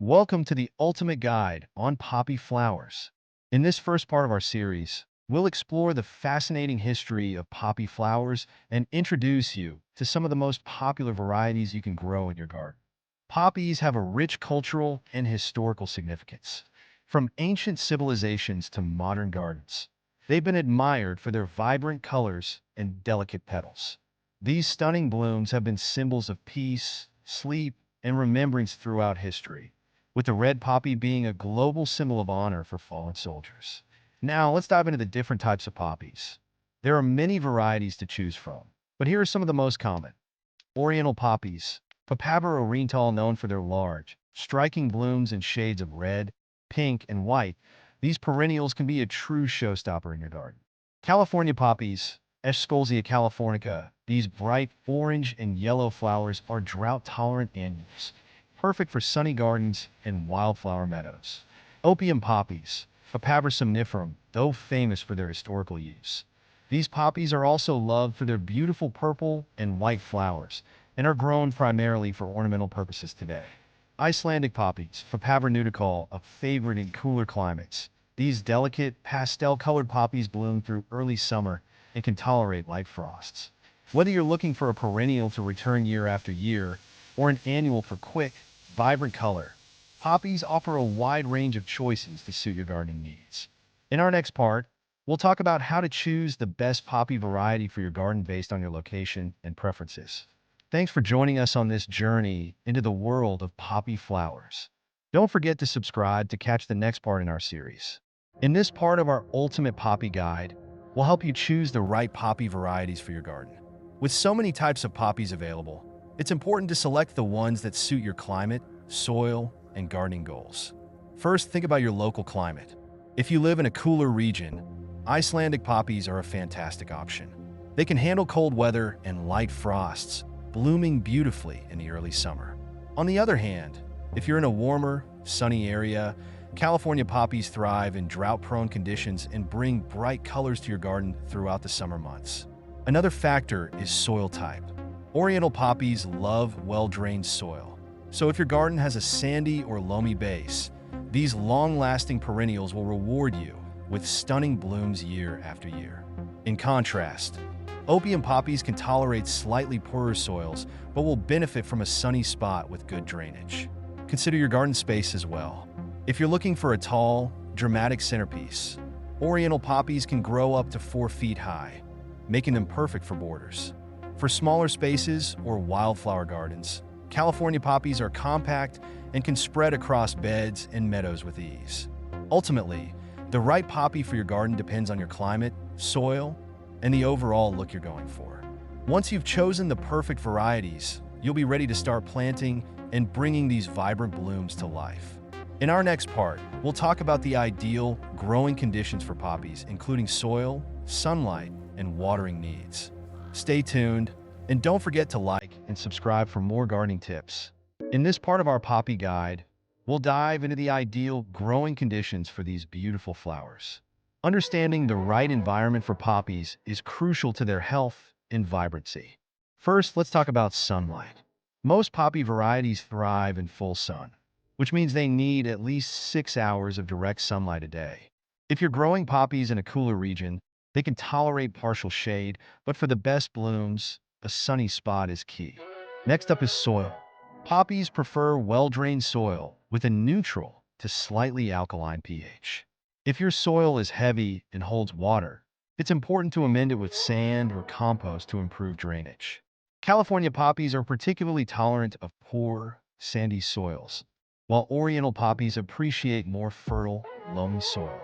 Welcome to the ultimate guide on poppy flowers. In this first part of our series, we'll explore the fascinating history of poppy flowers and introduce you to some of the most popular varieties you can grow in your garden. Poppies have a rich cultural and historical significance. From ancient civilizations to modern gardens, they've been admired for their vibrant colors and delicate petals. These stunning blooms have been symbols of peace, sleep, and remembrance throughout history, with the red poppy being a global symbol of honor for fallen soldiers. Now, let's dive into the different types of poppies. There are many varieties to choose from, but here are some of the most common. Oriental poppies, Papaver oriental, known for their large, striking blooms in shades of red, pink, and white. These perennials can be a true showstopper in your garden. California poppies, Eschscholzia californica. These bright orange and yellow flowers are drought-tolerant annuals, perfect for sunny gardens and wildflower meadows. Opium poppies, Papaver somniferum, though famous for their historical use. These poppies are also loved for their beautiful purple and white flowers and are grown primarily for ornamental purposes today. Icelandic poppies, Papaver nudicol, a favorite in cooler climates. These delicate, pastel-colored poppies bloom through early summer and can tolerate light frosts. Whether you're looking for a perennial to return year after year or an annual for quick, vibrant color, poppies offer a wide range of choices to suit your gardening needs. In our next part, we'll talk about how to choose the best poppy variety for your garden based on your location and preferences. Thanks for joining us on this journey into the world of poppy flowers. Don't forget to subscribe to catch the next part in our series. In this part of our ultimate poppy guide, we'll help you choose the right poppy varieties for your garden. With so many types of poppies available, it's important to select the ones that suit your climate, soil, and gardening goals. First, think about your local climate. If you live in a cooler region, Icelandic poppies are a fantastic option. They can handle cold weather and light frosts, blooming beautifully in the early summer. On the other hand, if you're in a warmer, sunny area, California poppies thrive in drought-prone conditions and bring bright colors to your garden throughout the summer months. Another factor is soil type. Oriental poppies love well-drained soil, so if your garden has a sandy or loamy base, these long-lasting perennials will reward you with stunning blooms year after year. In contrast, opium poppies can tolerate slightly poorer soils, but will benefit from a sunny spot with good drainage. Consider your garden space as well. If you're looking for a tall, dramatic centerpiece, Oriental poppies can grow up to 4 feet high, making them perfect for borders. For smaller spaces or wildflower gardens, California poppies are compact and can spread across beds and meadows with ease. Ultimately, the right poppy for your garden depends on your climate, soil, and the overall look you're going for. Once you've chosen the perfect varieties, you'll be ready to start planting and bringing these vibrant blooms to life. In our next part, we'll talk about the ideal growing conditions for poppies, including soil, sunlight, and watering needs. Stay tuned, and don't forget to like and subscribe for more gardening tips. In this part of our poppy guide, we'll dive into the ideal growing conditions for these beautiful flowers. Understanding the right environment for poppies is crucial to their health and vibrancy. First, let's talk about sunlight. Most poppy varieties thrive in full sun, which means they need at least 6 hours of direct sunlight a day. If you're growing poppies in a cooler region, they can tolerate partial shade, but for the best blooms, a sunny spot is key. Next up is soil. Poppies prefer well-drained soil with a neutral to slightly alkaline pH. If your soil is heavy and holds water, it's important to amend it with sand or compost to improve drainage. California poppies are particularly tolerant of poor, sandy soils, while Oriental poppies appreciate more fertile, loamy soil.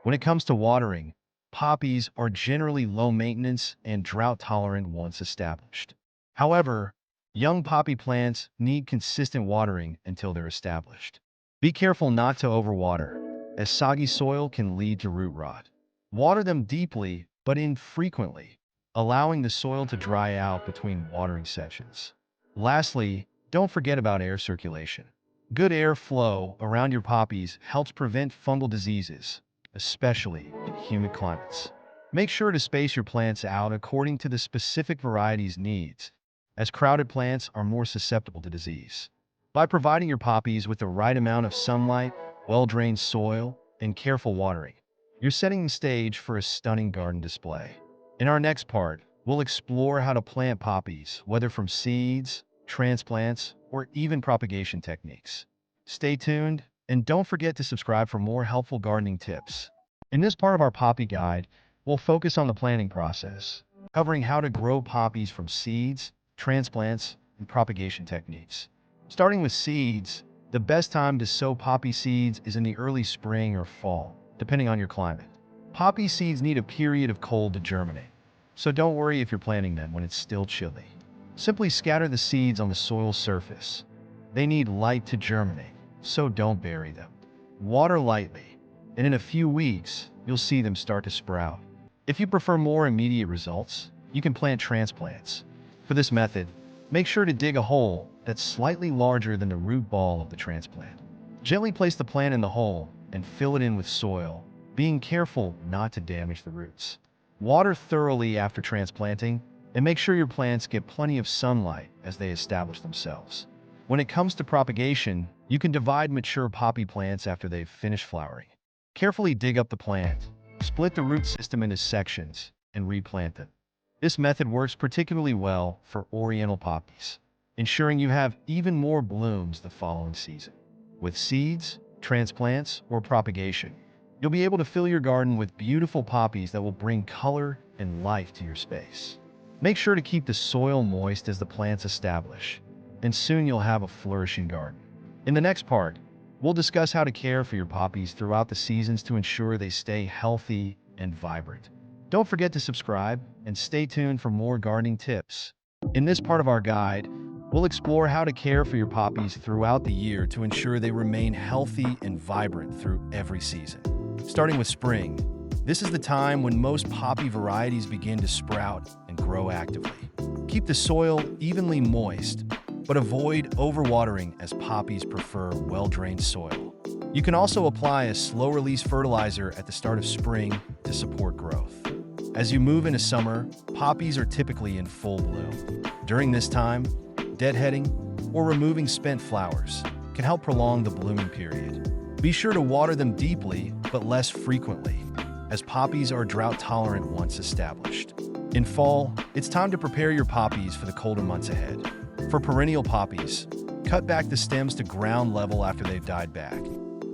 When it comes to watering, poppies are generally low maintenance and drought tolerant once established. However, young poppy plants need consistent watering until they're established. Be careful not to overwater, as soggy soil can lead to root rot. Water them deeply but infrequently, allowing the soil to dry out between watering sessions. Lastly, don't forget about air circulation. Good airflow around your poppies helps prevent fungal diseases, especially in humid climates. Make sure to space your plants out according to the specific variety's needs, as crowded plants are more susceptible to disease. By providing your poppies with the right amount of sunlight, well-drained soil, and careful watering, you're setting the stage for a stunning garden display. In our next part, we'll explore how to plant poppies, whether from seeds, transplants, or even propagation techniques. Stay tuned, and don't forget to subscribe for more helpful gardening tips. In this part of our poppy guide, we'll focus on the planting process, covering how to grow poppies from seeds, transplants, and propagation techniques. Starting with seeds, the best time to sow poppy seeds is in the early spring or fall, depending on your climate. Poppy seeds need a period of cold to germinate, so don't worry if you're planting them when it's still chilly. Simply scatter the seeds on the soil surface. They need light to germinate, so don't bury them. Water lightly, and in a few weeks, you'll see them start to sprout. If you prefer more immediate results, you can plant transplants. For this method, make sure to dig a hole that's slightly larger than the root ball of the transplant. Gently place the plant in the hole and fill it in with soil, being careful not to damage the roots. Water thoroughly after transplanting, and make sure your plants get plenty of sunlight as they establish themselves. When it comes to propagation, you can divide mature poppy plants after they've finished flowering. Carefully dig up the plant, split the root system into sections, and replant them. This method works particularly well for oriental poppies, ensuring you have even more blooms the following season. With seeds, transplants, or propagation, you'll be able to fill your garden with beautiful poppies that will bring color and life to your space. Make sure to keep the soil moist as the plants establish, and soon you'll have a flourishing garden. In the next part, we'll discuss how to care for your poppies throughout the seasons to ensure they stay healthy and vibrant. Don't forget to subscribe and stay tuned for more gardening tips. In this part of our guide, we'll explore how to care for your poppies throughout the year to ensure they remain healthy and vibrant through every season. Starting with spring, this is the time when most poppy varieties begin to sprout and grow actively. Keep the soil evenly moist, but avoid overwatering as poppies prefer well-drained soil. You can also apply a slow-release fertilizer at the start of spring to support growth. As you move into summer, poppies are typically in full bloom. During this time, deadheading or removing spent flowers can help prolong the blooming period. Be sure to water them deeply but less frequently, as poppies are drought-tolerant once established. In fall, it's time to prepare your poppies for the colder months ahead. For perennial poppies, cut back the stems to ground level after they've died back,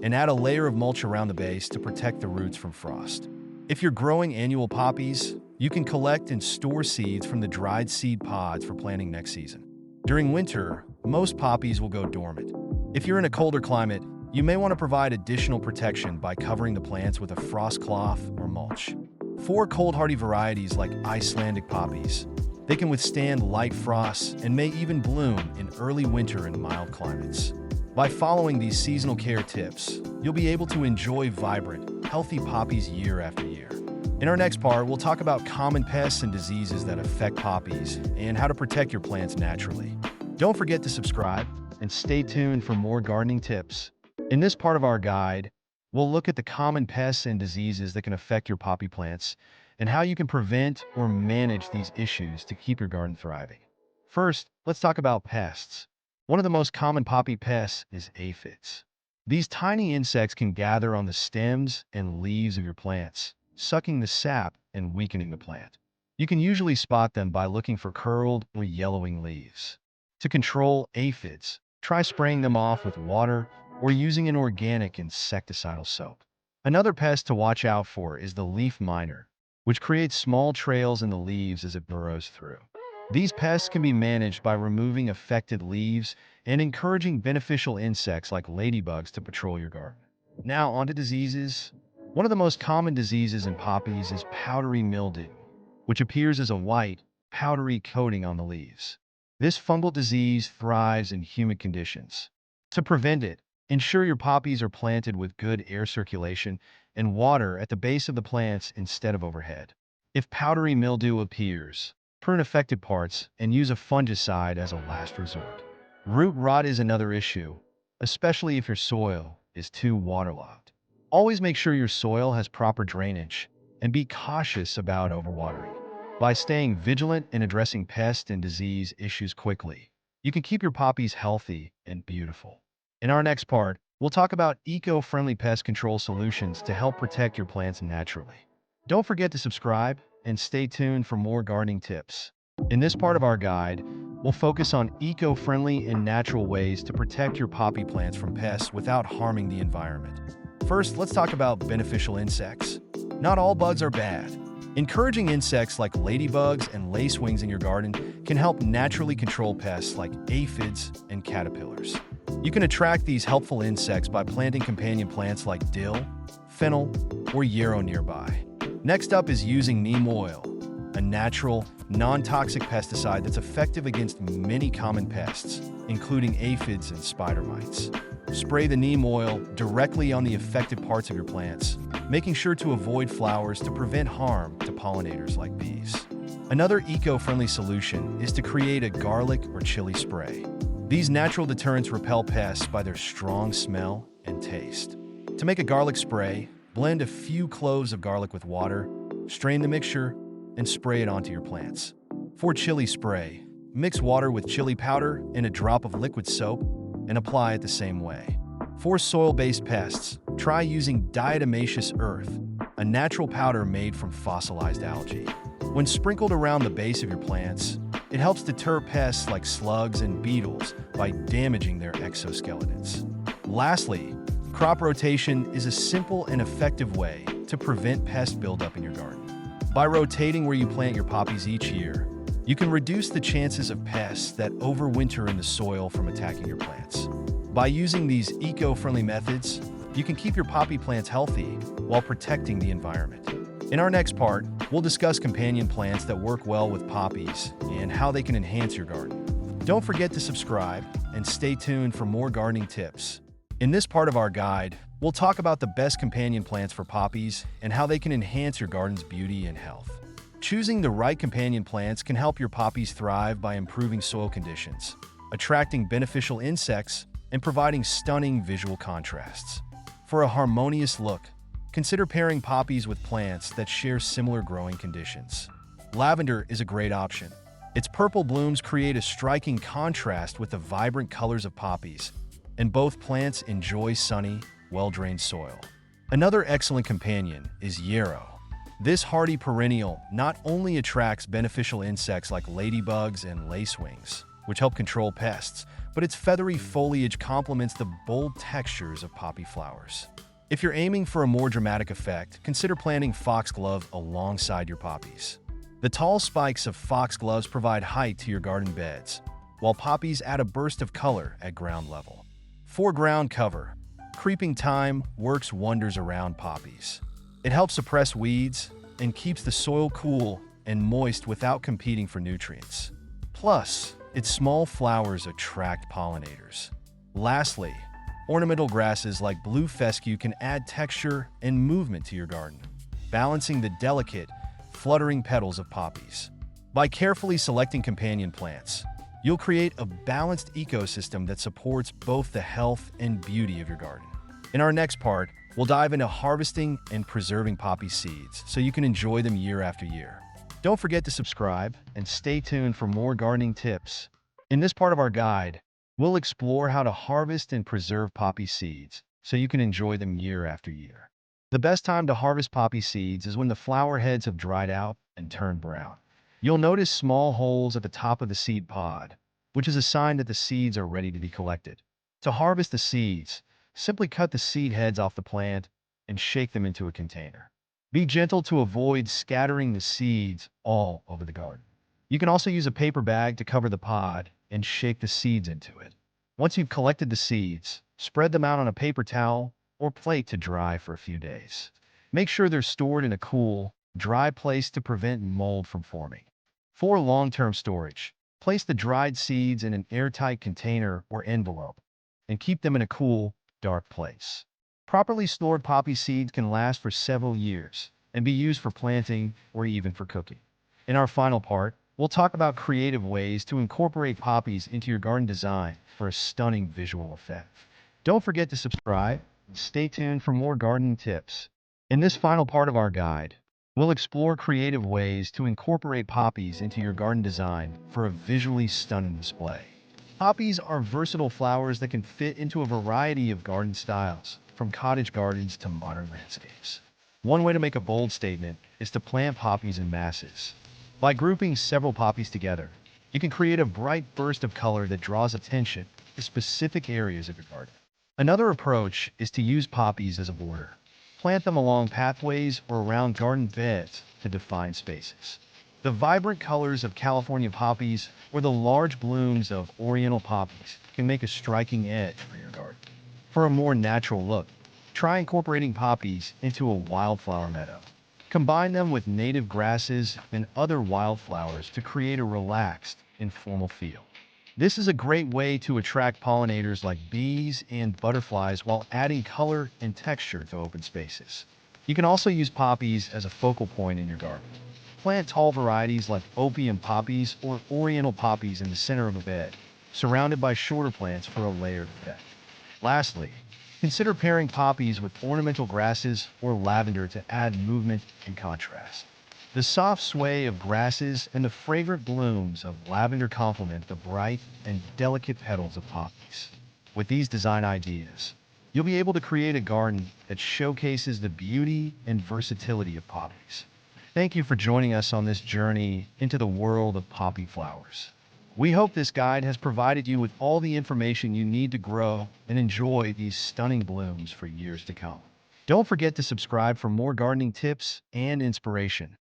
and add a layer of mulch around the base to protect the roots from frost. If you're growing annual poppies, you can collect and store seeds from the dried seed pods for planting next season. During winter, most poppies will go dormant. If you're in a colder climate, you may want to provide additional protection by covering the plants with a frost cloth or mulch. For cold-hardy varieties like Icelandic poppies, they can withstand light frosts and may even bloom in early winter in mild climates. By following these seasonal care tips, you'll be able to enjoy vibrant, healthy poppies year after year. In our next part, we'll talk about common pests and diseases that affect poppies and how to protect your plants naturally. Don't forget to subscribe and stay tuned for more gardening tips. In this part of our guide, we'll look at the common pests and diseases that can affect your poppy plants and how you can prevent or manage these issues to keep your garden thriving. First, let's talk about pests. One of the most common poppy pests is aphids. These tiny insects can gather on the stems and leaves of your plants, sucking the sap and weakening the plant. You can usually spot them by looking for curled or yellowing leaves. To control aphids, try spraying them off with water or using an organic insecticidal soap. Another pest to watch out for is the leaf miner, which creates small trails in the leaves as it burrows through. These pests can be managed by removing affected leaves and encouraging beneficial insects like ladybugs to patrol your garden. Now, on to diseases. One of the most common diseases in poppies is powdery mildew, which appears as a white, powdery coating on the leaves. This fungal disease thrives in humid conditions. To prevent it, ensure your poppies are planted with good air circulation and water at the base of the plants instead of overhead. If powdery mildew appears, prune affected parts and use a fungicide as a last resort. Root rot is another issue, especially if your soil is too waterlogged. Always make sure your soil has proper drainage and be cautious about overwatering. By staying vigilant and addressing pest and disease issues quickly, you can keep your poppies healthy and beautiful. In our next part, we'll talk about eco-friendly pest control solutions to help protect your plants naturally. Don't forget to subscribe and stay tuned for more gardening tips. In this part of our guide, we'll focus on eco-friendly and natural ways to protect your poppy plants from pests without harming the environment. First, let's talk about beneficial insects. Not all bugs are bad. Encouraging insects like ladybugs and lacewings in your garden can help naturally control pests like aphids and caterpillars. You can attract these helpful insects by planting companion plants like dill, fennel, or yarrow nearby. Next up is using neem oil, a natural, non-toxic pesticide that's effective against many common pests, including aphids and spider mites. Spray the neem oil directly on the affected parts of your plants, making sure to avoid flowers to prevent harm to pollinators like bees. Another eco-friendly solution is to create a garlic or chili spray. These natural deterrents repel pests by their strong smell and taste. To make a garlic spray, blend a few cloves of garlic with water, strain the mixture, and spray it onto your plants. For chili spray, mix water with chili powder and a drop of liquid soap and apply it the same way. For soil-based pests, try using diatomaceous earth, a natural powder made from fossilized algae. When sprinkled around the base of your plants, it helps deter pests like slugs and beetles by damaging their exoskeletons. Lastly, crop rotation is a simple and effective way to prevent pest buildup in your garden. By rotating where you plant your poppies each year, you can reduce the chances of pests that overwinter in the soil from attacking your plants. By using these eco-friendly methods, you can keep your poppy plants healthy while protecting the environment. In our next part, we'll discuss companion plants that work well with poppies and how they can enhance your garden. Don't forget to subscribe and stay tuned for more gardening tips. In this part of our guide, we'll talk about the best companion plants for poppies and how they can enhance your garden's beauty and health. Choosing the right companion plants can help your poppies thrive by improving soil conditions, attracting beneficial insects, and providing stunning visual contrasts. For a harmonious look, consider pairing poppies with plants that share similar growing conditions. Lavender is a great option. Its purple blooms create a striking contrast with the vibrant colors of poppies, and both plants enjoy sunny, well-drained soil. Another excellent companion is yarrow. This hardy perennial not only attracts beneficial insects like ladybugs and lacewings, which help control pests, but its feathery foliage complements the bold textures of poppy flowers. If you're aiming for a more dramatic effect, consider planting foxglove alongside your poppies. The tall spikes of foxgloves provide height to your garden beds, while poppies add a burst of color at ground level. For ground cover, creeping thyme works wonders around poppies. It helps suppress weeds and keeps the soil cool and moist without competing for nutrients. Plus, its small flowers attract pollinators. Lastly, ornamental grasses like blue fescue can add texture and movement to your garden, balancing the delicate, fluttering petals of poppies. By carefully selecting companion plants, you'll create a balanced ecosystem that supports both the health and beauty of your garden. In our next part, we'll dive into harvesting and preserving poppy seeds so you can enjoy them year after year. Don't forget to subscribe and stay tuned for more gardening tips. In this part of our guide, we'll explore how to harvest and preserve poppy seeds so you can enjoy them year after year. The best time to harvest poppy seeds is when the flower heads have dried out and turned brown. You'll notice small holes at the top of the seed pod, which is a sign that the seeds are ready to be collected. To harvest the seeds, simply cut the seed heads off the plant and shake them into a container. Be gentle to avoid scattering the seeds all over the garden. You can also use a paper bag to cover the pod and shake the seeds into it. Once you've collected the seeds, spread them out on a paper towel or plate to dry for a few days. Make sure they're stored in a cool, dry place to prevent mold from forming. For long-term storage, place the dried seeds in an airtight container or envelope and keep them in a cool, dark place. Properly stored poppy seeds can last for several years and be used for planting or even for cooking. In our final part, we'll talk about creative ways to incorporate poppies into your garden design for a stunning visual effect. Don't forget to subscribe and stay tuned for more gardening tips. In this final part of our guide, we'll explore creative ways to incorporate poppies into your garden design for a visually stunning display. Poppies are versatile flowers that can fit into a variety of garden styles, from cottage gardens to modern landscapes. One way to make a bold statement is to plant poppies in masses. By grouping several poppies together, you can create a bright burst of color that draws attention to specific areas of your garden. Another approach is to use poppies as a border. Plant them along pathways or around garden beds to define spaces. The vibrant colors of California poppies or the large blooms of Oriental poppies can make a striking edge for your garden. For a more natural look, try incorporating poppies into a wildflower meadow. Combine them with native grasses and other wildflowers to create a relaxed, informal feel. This is a great way to attract pollinators like bees and butterflies while adding color and texture to open spaces. You can also use poppies as a focal point in your garden. Plant tall varieties like opium poppies or oriental poppies in the center of a bed, surrounded by shorter plants for a layered effect. Lastly, consider pairing poppies with ornamental grasses or lavender to add movement and contrast. The soft sway of grasses and the fragrant blooms of lavender complement the bright and delicate petals of poppies. With these design ideas, you'll be able to create a garden that showcases the beauty and versatility of poppies. Thank you for joining us on this journey into the world of poppy flowers. We hope this guide has provided you with all the information you need to grow and enjoy these stunning blooms for years to come. Don't forget to subscribe for more gardening tips and inspiration.